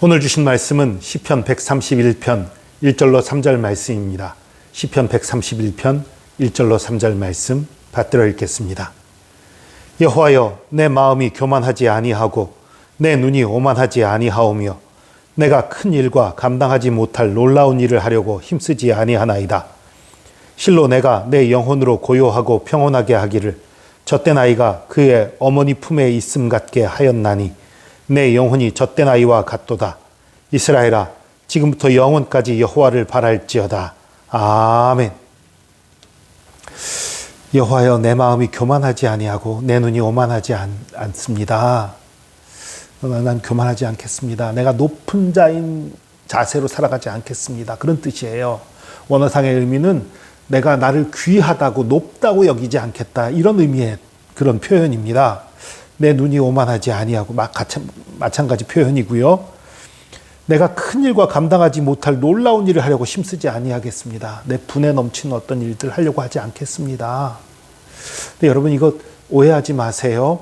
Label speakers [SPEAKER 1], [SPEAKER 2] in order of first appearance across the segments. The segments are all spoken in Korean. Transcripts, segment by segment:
[SPEAKER 1] 오늘 주신 말씀은 시편 131편 1절로 3절 말씀입니다. 시편 131편 1절로 3절 말씀 받들어 읽겠습니다. 여호와여, 내 마음이 교만하지 아니하고 내 눈이 오만하지 아니하오며 내가 큰 일과 감당하지 못할 놀라운 일을 하려고 힘쓰지 아니하나이다. 실로 내가 내 영혼으로 고요하고 평온하게 하기를 젖된 아이가 그의 어머니 품에 있음 같게 하였나니 내 영혼이 젖된 아이와 같도다. 이스라엘아, 지금부터 영원까지 여호와를 바랄지어다. 아멘. 여호와여, 내 마음이 교만하지 아니하고 내 눈이 오만하지 않습니다. 난 교만하지 않겠습니다. 내가 높은 자인 자세로 살아가지 않겠습니다. 그런 뜻이에요. 원어상의 의미는 내가 나를 귀하다고 높다고 여기지 않겠다, 이런 의미의 그런 표현입니다. 내 눈이 오만하지 아니하고 마찬가지 표현이고요. 내가 큰 일과 감당하지 못할 놀라운 일을 하려고 힘쓰지 아니하겠습니다. 내 분에 넘치는 어떤 일들 하려고 하지 않겠습니다. 근데 여러분, 이거 오해하지 마세요.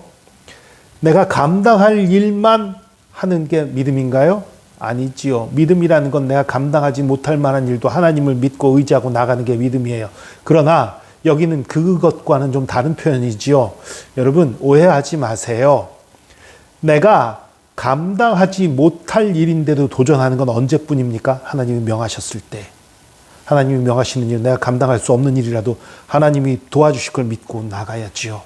[SPEAKER 1] 내가 감당할 일만 하는 게 믿음인가요? 아니지요. 믿음이라는 건 내가 감당하지 못할 만한 일도 하나님을 믿고 의지하고 나가는 게 믿음이에요. 그러나 여기는 그것과는 좀 다른 표현이지요. 여러분, 오해하지 마세요. 내가 감당하지 못할 일인데도 도전하는 건 언제뿐입니까? 하나님이 명하셨을 때. 하나님이 명하시는 일, 내가 감당할 수 없는 일이라도 하나님이 도와주실 걸 믿고 나가야지요.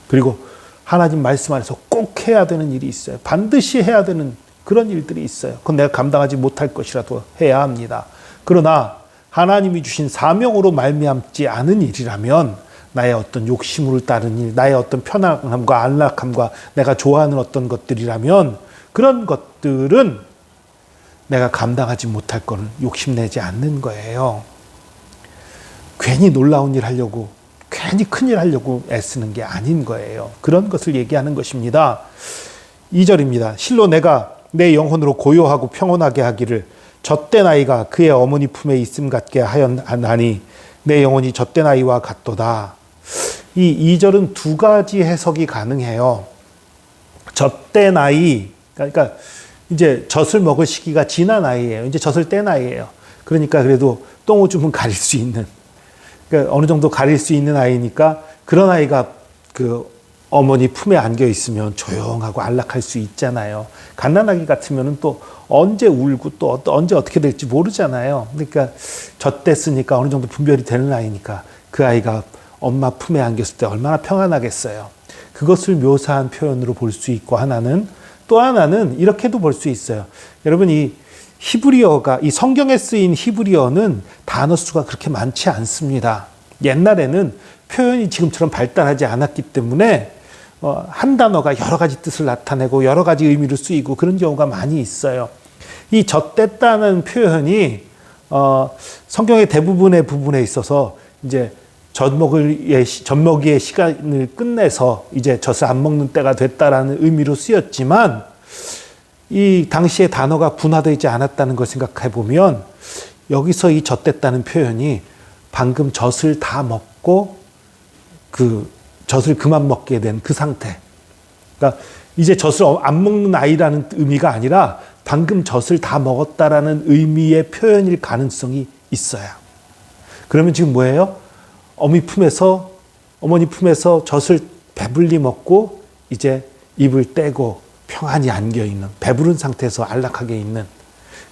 [SPEAKER 1] 그리고 하나님 말씀 안에서 꼭 해야 되는 일이 있어요. 반드시 해야 되는 그런 일들이 있어요. 그건 내가 감당하지 못할 것이라도 해야 합니다. 그러나 하나님이 주신 사명으로 말미암지 않은 일이라면, 나의 어떤 욕심을 따른 일, 나의 어떤 편안함과 안락함과 내가 좋아하는 어떤 것들이라면 그런 것들은 내가 감당하지 못할 거를 욕심내지 않는 거예요. 괜히 놀라운 일 하려고, 괜히 큰일 하려고 애쓰는 게 아닌 거예요. 그런 것을 얘기하는 것입니다. 2절입니다. 실로 내가 내 영혼으로 고요하고 평온하게 하기를 젖된 아이가 그의 어머니 품에 있음 같게 하였나니 내 영혼이 젖된 아이와 같도다. 이 2절은 두 가지 해석이 가능해요. 젖된 아이, 그러니까 이제 젖을 먹을 시기가 지난 아이예요. 이제 젖을 뗀 아이예요. 그러니까 그래도 똥오줌은 가릴 수 있는, 그러니까 어느 정도 가릴 수 있는 아이니까, 그런 아이가 그 어머니 품에 안겨 있으면 조용하고 안락할 수 있잖아요. 갓난아기 같으면 또 언제 울고 또 언제 어떻게 될지 모르잖아요. 그러니까 젖됐으니까 어느 정도 분별이 되는 아이니까 그 아이가 엄마 품에 안겼을 때 얼마나 평안하겠어요. 그것을 묘사한 표현으로 볼 수 있고, 또 하나는 이렇게도 볼 수 있어요. 여러분, 이 히브리어가, 이 성경에 쓰인 히브리어는 단어 수가 그렇게 많지 않습니다. 옛날에는 표현이 지금처럼 발달하지 않았기 때문에 한 단어가 여러 가지 뜻을 나타내고 여러 가지 의미로 쓰이고 그런 경우가 많이 있어요. 이 젖됐다는 표현이 성경의 대부분의 부분에 있어서 이제 젖먹이의 시간을 끝내서 이제 젖을 안 먹는 때가 됐다라는 의미로 쓰였지만, 이 당시의 단어가 분화되지 않았다는 걸 생각해 보면 여기서 이 젖됐다는 표현이 방금 젖을 다 먹고 그 젖을 그만 먹게 된 그 상태, 그러니까 이제 젖을 안 먹는 아이라는 의미가 아니라 방금 젖을 다 먹었다라는 의미의 표현일 가능성이 있어요. 그러면 지금 뭐예요? 어머니 품에서 젖을 배불리 먹고 이제 입을 떼고 평안히 안겨있는, 배부른 상태에서 안락하게 있는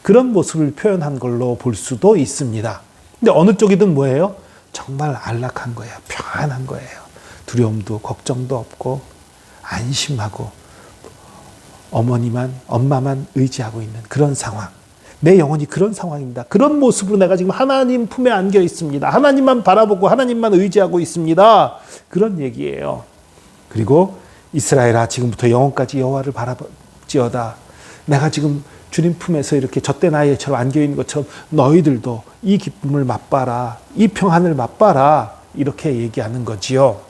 [SPEAKER 1] 그런 모습을 표현한 걸로 볼 수도 있습니다. 근데 어느 쪽이든 뭐예요? 정말 안락한 거예요. 평안한 거예요. 두려움도 걱정도 없고 안심하고 엄마만 의지하고 있는 그런 상황. 내 영혼이 그런 상황입니다. 그런 모습으로 내가 지금 하나님 품에 안겨 있습니다. 하나님만 바라보고 하나님만 의지하고 있습니다. 그런 얘기예요. 그리고 이스라엘아, 지금부터 영원까지 여호와를 바라지어다. 내가 지금 주님 품에서 이렇게 젖된 아이처럼 안겨 있는 것처럼 너희들도 이 기쁨을 맛봐라. 이 평안을 맛봐라. 이렇게 얘기하는 거지요.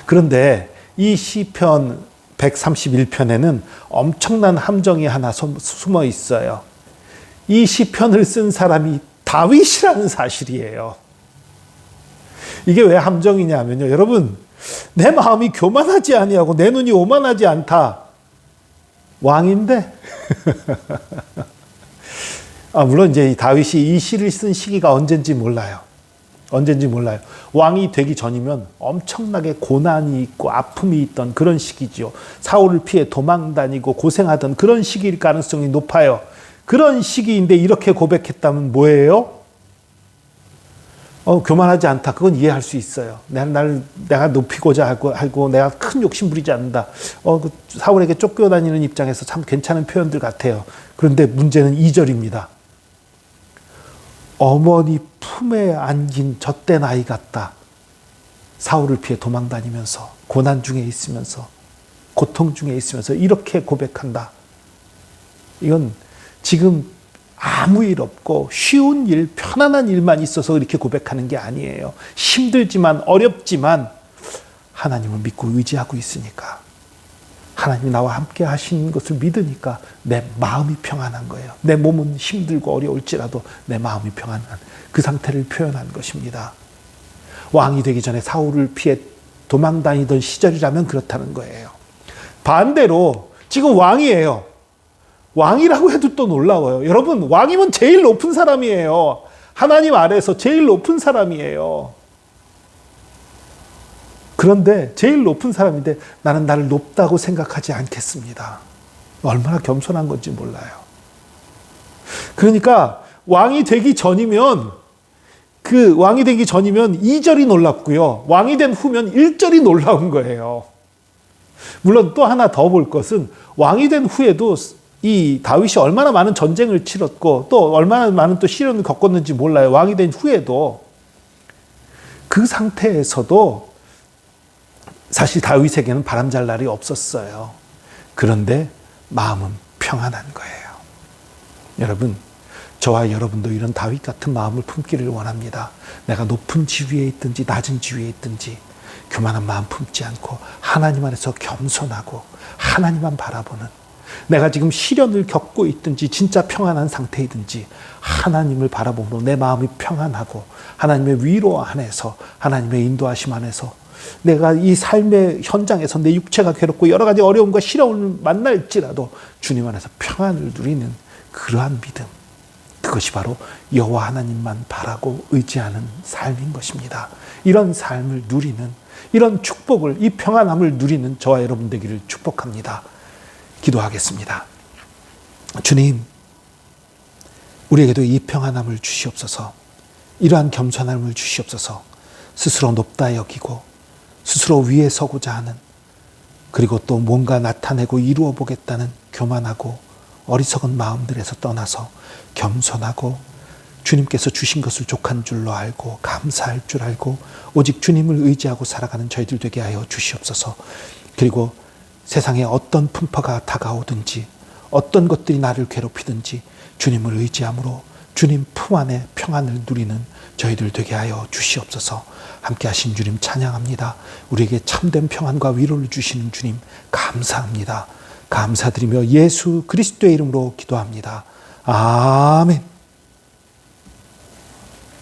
[SPEAKER 1] 그런데 이 시편 131편에는 엄청난 함정이 하나 숨어 있어요. 이 시편을 쓴 사람이 다윗이라는 사실이에요. 이게 왜 함정이냐면요, 여러분, 내 마음이 교만하지 아니하고 내 눈이 오만하지 않다. 왕인데 물론 이제 다윗이 이 시를 쓴 시기가 언젠지 몰라요. 왕이 되기 전이면 엄청나게 고난이 있고 아픔이 있던 그런 시기죠. 사울을 피해 도망 다니고 고생하던 그런 시기일 가능성이 높아요. 그런 시기인데 이렇게 고백했다면 뭐예요? 교만하지 않다. 그건 이해할 수 있어요. 내가 높이고자 하고 내가 큰 욕심 부리지 않는다. 사울에게 쫓겨다니는 입장에서 참 괜찮은 표현들 같아요. 그런데 문제는 2절입니다. 어머니 품에 안긴 젖된 아이 같다. 사울을 피해 도망다니면서 고난 중에 있으면서 고통 중에 있으면서 이렇게 고백한다. 이건 지금 아무 일 없고 쉬운 일, 편안한 일만 있어서 이렇게 고백하는 게 아니에요. 힘들지만 어렵지만 하나님을 믿고 의지하고 있으니까, 하나님이 나와 함께 하시는 것을 믿으니까 내 마음이 평안한 거예요. 내 몸은 힘들고 어려울지라도 내 마음이 평안한 그 상태를 표현한 것입니다. 왕이 되기 전에 사울을 피해 도망다니던 시절이라면 그렇다는 거예요. 반대로 지금 왕이에요. 왕이라고 해도 또 놀라워요. 여러분, 왕이면 제일 높은 사람이에요. 하나님 아래에서 제일 높은 사람이에요. 그런데 제일 높은 사람인데 나는 나를 높다고 생각하지 않겠습니다. 얼마나 겸손한 건지 몰라요. 그러니까 왕이 되기 전이면 2절이 놀랍고요. 왕이 된 후면 1절이 놀라운 거예요. 물론 또 하나 더 볼 것은 왕이 된 후에도 이 다윗이 얼마나 많은 전쟁을 치렀고 또 얼마나 많은 또 시련을 겪었는지 몰라요. 왕이 된 후에도 그 상태에서도 사실 다윗에게는 바람잘 날이 없었어요. 그런데 마음은 평안한 거예요. 여러분, 저와 여러분도 이런 다윗 같은 마음을 품기를 원합니다. 내가 높은 지위에 있든지 낮은 지위에 있든지 교만한 마음 품지 않고 하나님 안에서 겸손하고 하나님만 바라보는, 내가 지금 시련을 겪고 있든지 진짜 평안한 상태이든지 하나님을 바라보므로 내 마음이 평안하고 하나님의 위로 안에서 하나님의 인도하심 안에서 내가 이 삶의 현장에서 내 육체가 괴롭고 여러 가지 어려움과 시련을 만날지라도 주님 안에서 평안을 누리는 그러한 믿음, 그것이 바로 여호와 하나님만 바라고 의지하는 삶인 것입니다. 이런 삶을 누리는, 이런 축복을, 이 평안함을 누리는 저와 여러분 되기를 축복합니다. 기도하겠습니다. 주님, 우리에게도 이 평안함을 주시옵소서. 이러한 겸손함을 주시옵소서. 스스로 높다 여기고 스스로 위에 서고자 하는, 그리고 또 뭔가 나타내고 이루어 보겠다는 교만하고 어리석은 마음들에서 떠나서 겸손하고 주님께서 주신 것을 족한 줄로 알고 감사할 줄 알고 오직 주님을 의지하고 살아가는 저희들 되게 하여 주시옵소서. 그리고 세상에 어떤 풍파가 다가오든지 어떤 것들이 나를 괴롭히든지 주님을 의지함으로 주님 품 안에 평안을 누리는 저희들 되게 하여 주시옵소서. 함께 하신 주님 찬양합니다. 우리에게 참된 평안과 위로를 주시는 주님 감사합니다. 감사드리며 예수 그리스도의 이름으로 기도합니다. 아멘.